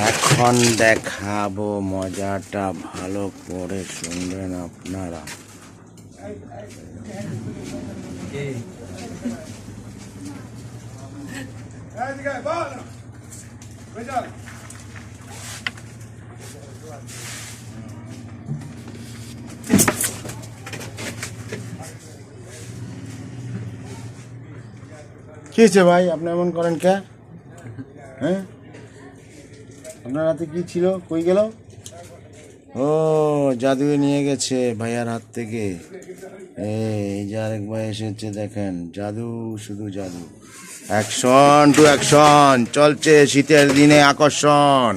এখন দেখাবো মজাটা, ভালো করে শুনবেন আপনারা। কি হয়েছে ভাই, আপনি এমন করেন কে? হ্যাঁ, আপনার হাতে কি ছিল, কই গেল? ও, জাদু নিয়ে গেছে ভাইয়ার হাত থেকে। এই যে আরেক ভাই এসেছে, দেখেন, জাদু, শুধু জাদু। অ্যাকশন টু অ্যাকশন চলছে, শীতের দিনে আকর্ষণ।